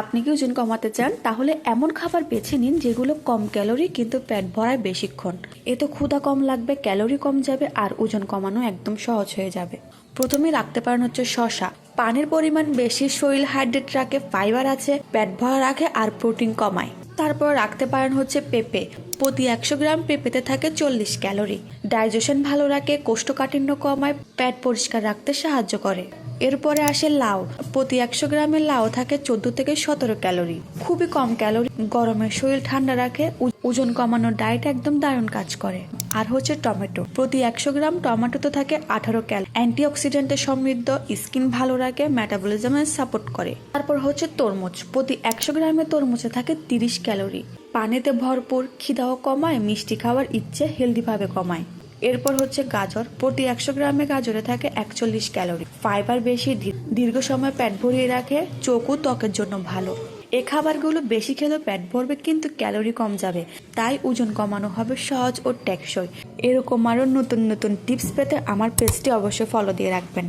আপনি কি ওজন কমাতে চান তাহলে এমন খাবার বেছে নিন যেগুলো কম ক্যালোরি কিন্তু পেট ভরায় বেশিক্ষণ। এতে ক্ষুধা কম লাগবে, ক্যালোরি কম যাবে আর ওজন কমানো একদম সহজ হয়ে যাবে। প্রথমে রাখতে পারেন হচ্ছে শসা। পানির পরিমাণ বেশি, শরীর হাইড্রেট রাখে, ফাইবার আছে, পেট ভরা রাখে আর প্রোটিন কমায়। তারপর রাখতে পারেন হচ্ছে পেঁপে। প্রতি 100 গ্রাম পেঁপেতে থাকে 40 ক্যালোরি। ডাইজেশন ভালো রাখে, কোষ্ঠকাঠিন্য কমায়, পেট পরিষ্কার রাখতে সাহায্য করে। এরপরে আসে লাউ। প্রতি 100 গ্রামের লাউ থাকে 14 থেকে 17 ক্যালোরি, খুবই কম ক্যালোরি, গরমে শরীর ঠান্ডা রাখে, ওজন কমানোর ডায়েট একদম দারুণ কাজ করে। আর হচ্ছে টমেটো। প্রতি 100 গ্রাম টমেটোতে থাকে 18 ক্যালোরি, অ্যান্টিঅক্সিডেন্টে সমৃদ্ধ, স্কিন ভালো রাখে, মেটাবলিজমে সাপোর্ট করে। তারপর হচ্ছে তরমুজ। প্রতি 100 গ্রামের তরমুজে থাকে 30 ক্যালোরি, পানিতে ভরপুর, খিদাও কমায়, মিষ্টি খাওয়ার ইচ্ছে হেলদিভাবে কমায়। এরপর হচ্ছে গাজর। প্রতি 100 গ্রামে গাজরে থাকে 41 ক্যালোরি, ফাইবার বেশি, দীর্ঘ সময় পেট ভরিয়ে রাখে, চোখ ও ত্বকের জন্য ভালো। এই খাবারগুলো বেশি খেলে পেট ভরবে কিন্তু ক্যালোরি কম যাবে, তাই ওজন কমানো হবে সহজ ও টেকসই। এরকম আরও নতুন নতুন টিপস পেতে আমার পেজটি অবশ্যই ফলো দিয়ে রাখবেন।